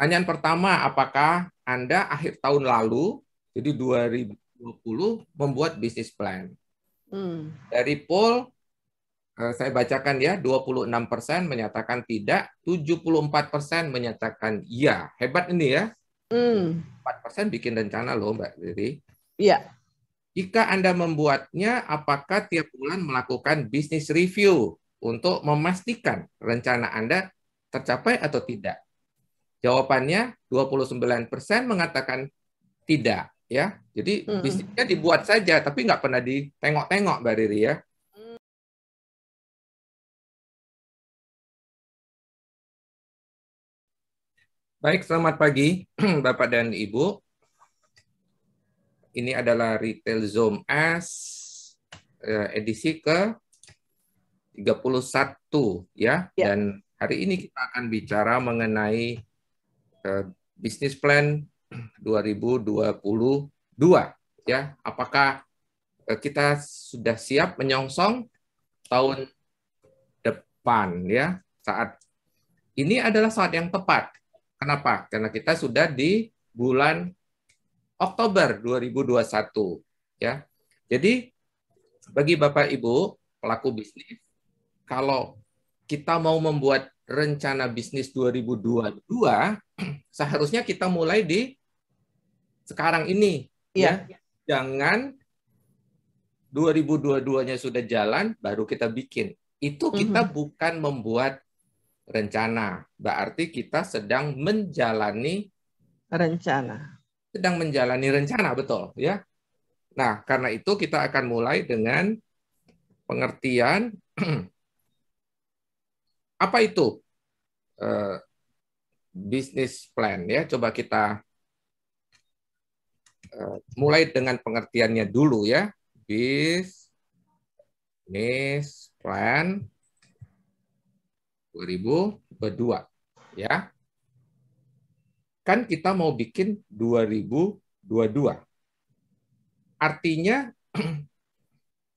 Pertanyaan pertama, apakah Anda akhir tahun lalu, jadi 2020, membuat bisnis plan? Dari poll, saya bacakan ya, 26% menyatakan tidak, 74% menyatakan iya. Hebat ini ya. 4% bikin rencana loh, Mbak Riri. Iya. Jika Anda membuatnya, apakah tiap bulan melakukan bisnis review untuk memastikan rencana Anda tercapai atau tidak? Jawabannya 29% mengatakan tidak, ya. Jadi bisnisnya dibuat saja, tapi nggak pernah ditengok-tengok, Mbak Riri ya. Baik, selamat pagi, Bapak dan Ibu. Ini adalah Retail Zoom S edisi ke 31 ya. Dan hari ini kita akan bicara mengenai bisnis plan 2022 ya. Apakah kita sudah siap menyongsong tahun depan ya? Saat ini adalah saat yang tepat. Kenapa? Karena kita sudah di bulan Oktober 2021 ya. Jadi bagi Bapak Ibu pelaku bisnis, kalau kita mau membuat rencana bisnis 2022, seharusnya kita mulai di sekarang ini ya. Jangan 2022-nya sudah jalan baru kita bikin. Itu kita bukan membuat rencana. Berarti kita sedang menjalani rencana. Betul ya. Nah, karena itu kita akan mulai dengan pengertian apa itu bisnis plan ya. Coba kita mulai dengan pengertiannya dulu ya. Bisnis plan 2022 ya. Kan kita mau bikin 2022. Artinya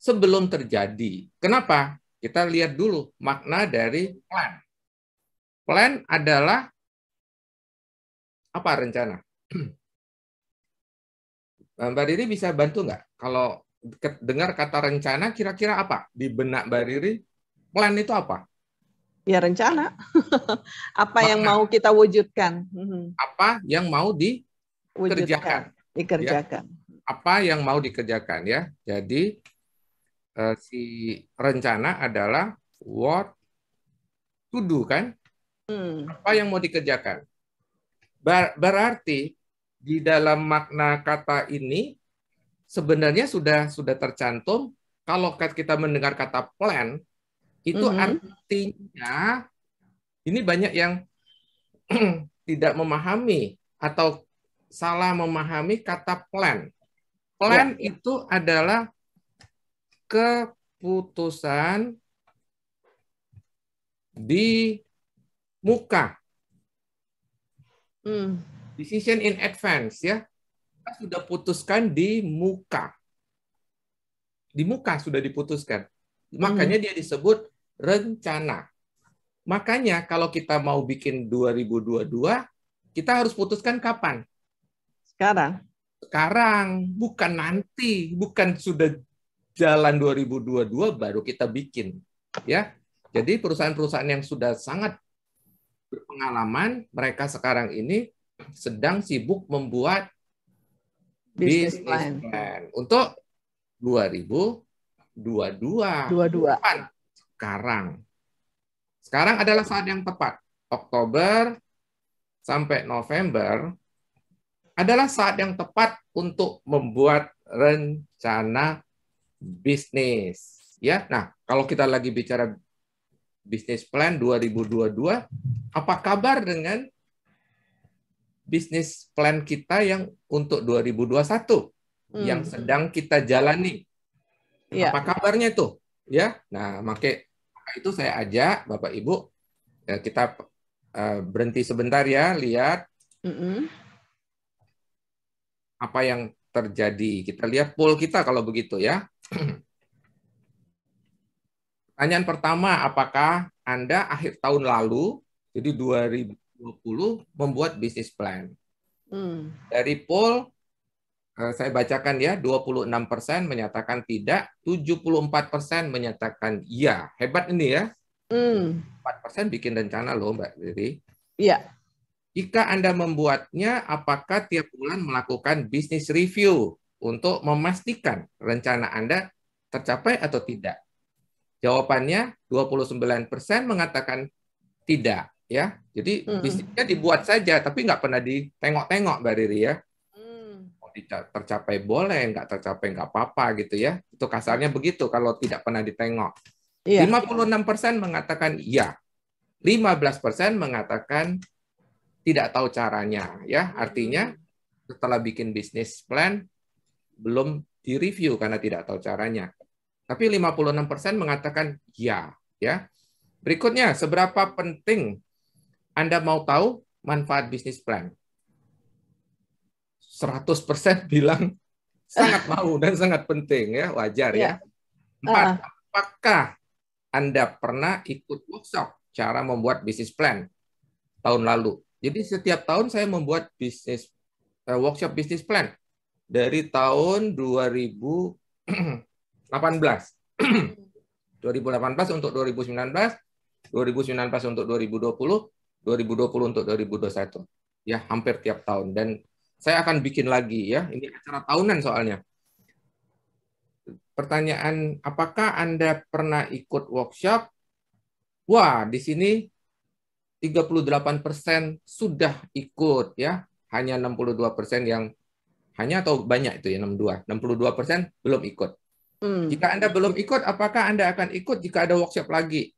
sebelum terjadi. Kenapa? Kita lihat dulu makna dari plan. Plan adalah apa rencana? Mbak Riri bisa bantu nggak? Kalau dengar kata rencana, kira-kira apa? Di benak Mbak Riri, plan itu apa? Ya rencana. Apa yang mau kita wujudkan. Apa yang mau dikerjakan. Dikerjakan. Ya? Apa yang mau dikerjakan ya. Jadi si rencana adalah what to do kan? Apa yang mau dikerjakan. Berarti di dalam makna kata ini sebenarnya sudah tercantum kalau kita mendengar kata plan itu artinya ini banyak yang tidak memahami atau salah memahami kata plan. Plan itu adalah keputusan di muka. Decision in advance ya. Kita sudah putuskan di muka. Di muka sudah diputuskan. Makanya dia disebut rencana. Makanya kalau kita mau bikin 2022, kita harus putuskan kapan? Sekarang, bukan nanti, bukan sudah jalan 2022 baru kita bikin. Ya. Jadi perusahaan-perusahaan yang sudah sangat berpengalaman, mereka sekarang ini sedang sibuk membuat bisnis plan untuk 2022. Sekarang adalah saat yang tepat. Oktober sampai November adalah saat yang tepat untuk membuat rencana bisnis. Ya, nah kalau kita lagi bicara bisnis plan 2022, apa kabar dengan bisnis plan kita yang untuk 2021 yang sedang kita jalani? Apa kabarnya itu? Ya, nah maka itu saya ajak Bapak Ibu kita berhenti sebentar ya, lihat apa yang terjadi. Kita lihat poll kita kalau begitu ya. Pertanyaan pertama, apakah Anda akhir tahun lalu, jadi 2020, 2020 membuat bisnis plan. Dari poll, saya bacakan ya, 26% menyatakan tidak, 74% menyatakan iya. Hebat ini ya. 4% bikin rencana loh, Mbak Riri. Iya. Jika Anda membuatnya, apakah tiap bulan melakukan bisnis review untuk memastikan rencana Anda tercapai atau tidak? Jawabannya 29% mengatakan tidak, ya. Jadi bisnisnya dibuat saja, tapi nggak pernah ditengok-tengok, Mbak Riri ya. Mau tercapai boleh, nggak tercapai nggak apa-apa gitu ya. Itu kasarnya begitu kalau tidak pernah ditengok. 56% mengatakan iya, 15% mengatakan tidak tahu caranya, ya. Artinya setelah bikin bisnis plan belum direview karena tidak tahu caranya. Tapi 56% mengatakan ya, ya. Berikutnya, seberapa penting Anda mau tahu manfaat bisnis plan? 100% bilang sangat mau dan sangat penting, ya, wajar ya. 4, apakah Anda pernah ikut workshop cara membuat bisnis plan tahun lalu? Jadi setiap tahun saya membuat workshop bisnis plan dari tahun 2018. 2018 untuk 2019, 2019 untuk 2020, 2020 untuk 2021. Ya, hampir tiap tahun. Dan saya akan bikin lagi ya. Ini acara tahunan soalnya. Pertanyaan, apakah Anda pernah ikut workshop? Wah, di sini 38% sudah ikut ya, hanya 62% yang hanya atau banyak itu ya 62% belum ikut. Jika Anda belum ikut, apakah Anda akan ikut jika ada workshop lagi?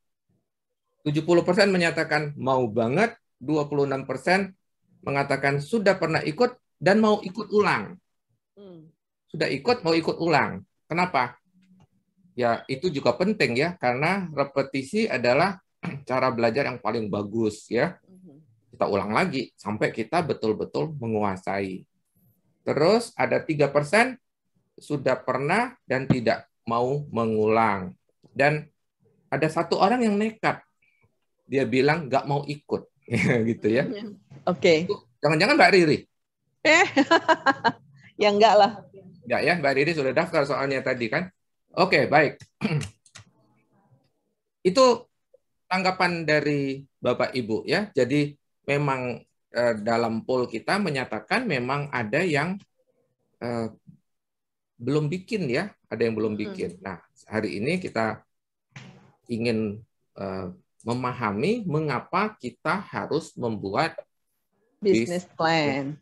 70% menyatakan mau banget, 26% mengatakan sudah pernah ikut dan mau ikut ulang. Sudah ikut, mau ikut ulang. Kenapa? Ya, itu juga penting ya, karena repetisi adalah cara belajar yang paling bagus ya. Kita ulang lagi sampai kita betul-betul menguasai. Terus ada 3% sudah pernah dan tidak mau mengulang. Dan ada satu orang yang nekat. Dia bilang nggak mau ikut. Gitu ya. Oke. Jangan-jangan Mbak Riri? Ya enggak lah. Enggak ya, Mbak Riri sudah daftar soalnya tadi kan. Oke, baik. Itu tanggapan dari Bapak Ibu ya. Jadi memang dalam poll kita menyatakan memang ada yang belum bikin ya, ada yang belum bikin. Nah, hari ini kita ingin memahami mengapa kita harus membuat bisnis plan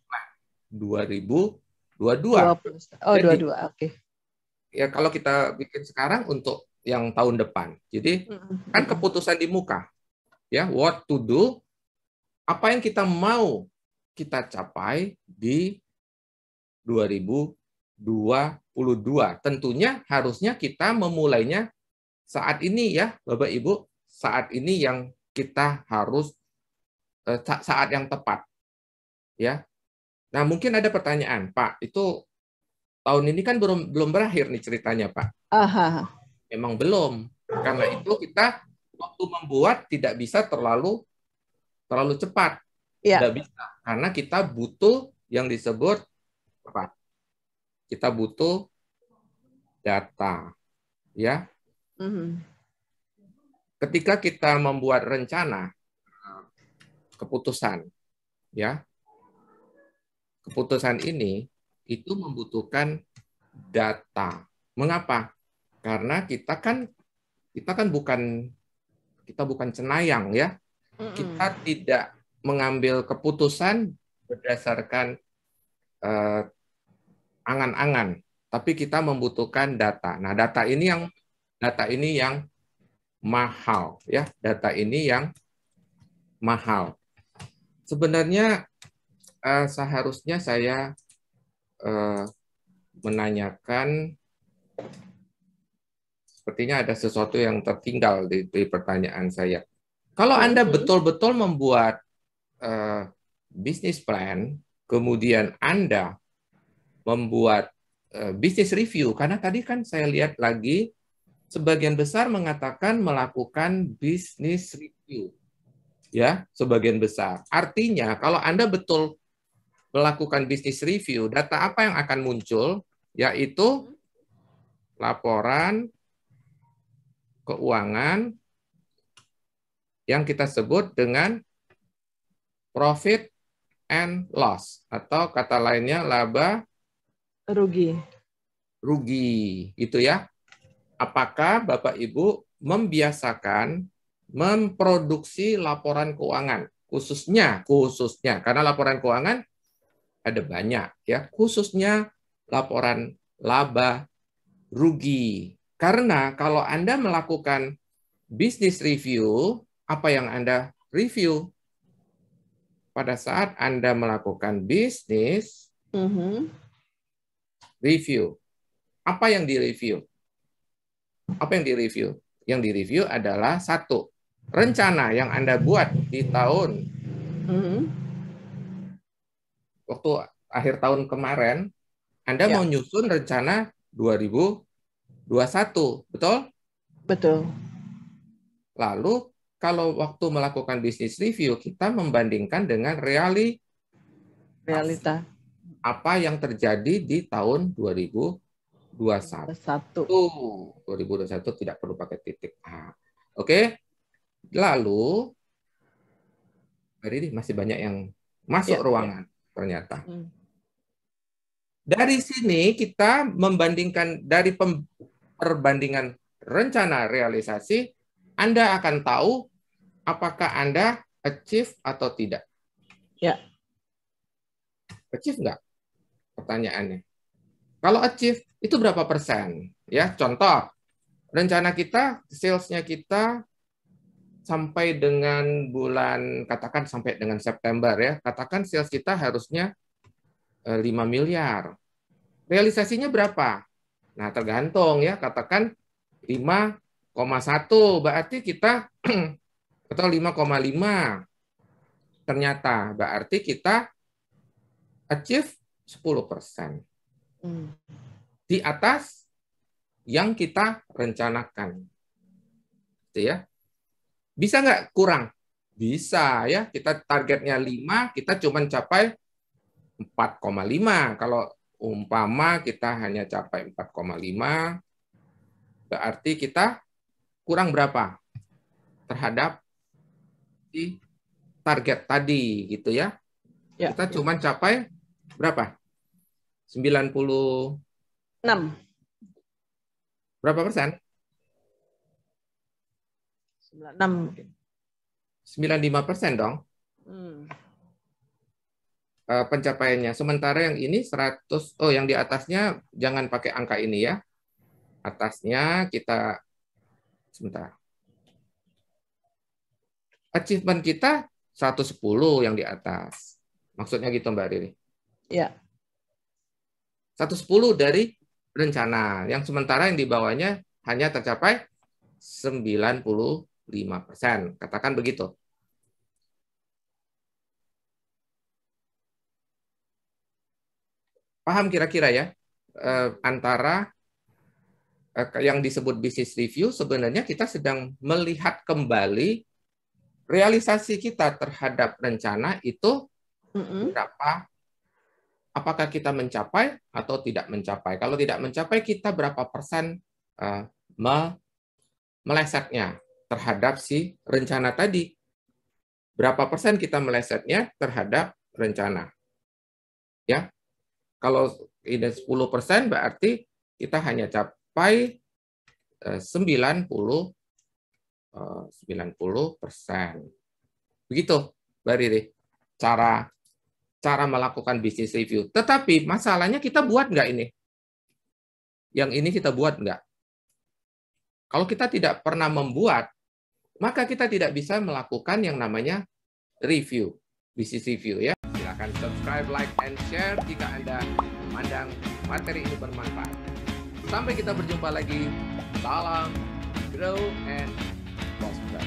2022. Oh, 22, oke. Ya kalau kita bikin sekarang untuk yang tahun depan. Jadi kan keputusan di muka. Ya, what to do, apa yang kita mau kita capai di 2022. Tentunya harusnya kita memulainya saat ini ya, Bapak Ibu, saat ini yang kita harus saat yang tepat. Ya. Nah, mungkin ada pertanyaan, Pak, itu tahun ini kan belum berakhir nih ceritanya, Pak. Memang belum. Karena itu kita waktu membuat tidak bisa terlalu cepat. Tidak bisa. Karena kita butuh yang disebut apa? Kita butuh data. Ya. Ketika kita membuat rencana keputusan, ya. Keputusan ini itu membutuhkan data. Mengapa? Karena kita kan bukan cenayang ya. Kita tidak mengambil keputusan berdasarkan angan-angan, tapi kita membutuhkan data. Nah, data ini yang mahal ya. Data ini yang mahal. Sebenarnya seharusnya saya menanyakan, sepertinya ada sesuatu yang tertinggal di pertanyaan saya. Kalau Anda betul-betul membuat bisnis plan, kemudian Anda membuat bisnis review, karena tadi kan saya lihat lagi, sebagian besar mengatakan melakukan bisnis review. Ya, sebagian besar. Artinya kalau Anda betul melakukan business review, data apa yang akan muncul? Yaitu laporan keuangan yang kita sebut dengan profit and loss, atau kata lainnya laba rugi. Gitu ya. Apakah Bapak Ibu membiasakan memproduksi laporan keuangan, khususnya karena laporan keuangan ada banyak ya, khususnya laporan laba rugi. Karena kalau Anda melakukan business review, apa yang Anda review? Pada saat Anda melakukan business review, apa yang direview? Apa yang direview? Yang direview adalah satu, rencana yang Anda buat di tahun waktu akhir tahun kemarin, Anda mau nyusun rencana 2021, betul? Betul. Lalu kalau waktu melakukan business review, kita membandingkan dengan realita apa yang terjadi di tahun 2021. 2021 tidak perlu pakai titik A. Oke. Lalu hari ini masih banyak yang masuk ruangan ternyata. Dari sini kita membandingkan dari perbandingan rencana realisasi, Anda akan tahu apakah Anda achieve atau tidak. Ya. Achieve nggak? Pertanyaannya. Kalau achieve, itu berapa persen? Ya, contoh, rencana kita, sales-nya kita sampai dengan bulan, katakan sampai dengan September ya, katakan sales kita harusnya 5 miliar. Realisasinya berapa? Nah, tergantung ya, katakan 5,1, berarti kita atau 5,5. Ternyata berarti kita achieve 10%. Di atas yang kita rencanakan. Gitu ya. Bisa nggak kurang? Bisa ya. Kita targetnya 5, kita cuma capai 4,5. Kalau umpama kita hanya capai 4,5, berarti kita kurang berapa terhadap di target tadi gitu ya. Kita cuma capai berapa? 96. Berapa persen? 95% dong. Pencapaiannya. Sementara yang ini 100, yang di atasnya jangan pakai angka ini ya. Atasnya kita, sebentar. Achievement kita 110 yang di atas. Maksudnya gitu Mbak Riri? Iya. 110 dari rencana. Yang sementara yang di bawahnya hanya tercapai 95%. Katakan begitu. Paham kira-kira ya? Antara yang disebut business review, sebenarnya kita sedang melihat kembali realisasi kita terhadap rencana itu berapa, apakah kita mencapai atau tidak mencapai. Kalau tidak mencapai, kita berapa persen melesetnya terhadap si rencana tadi. Berapa persen kita melesetnya terhadap rencana. Ya, kalau ini 10% berarti kita hanya capai 90%. Begitu, Mbak Riri, cara melakukan business review. Tetapi masalahnya kita buat nggak ini? Yang ini kita buat nggak? Kalau kita tidak pernah membuat, maka kita tidak bisa melakukan yang namanya review, business review ya. Silakan subscribe, like, and share jika Anda memandang materi ini bermanfaat. Sampai kita berjumpa lagi. Salam, grow, and prosper.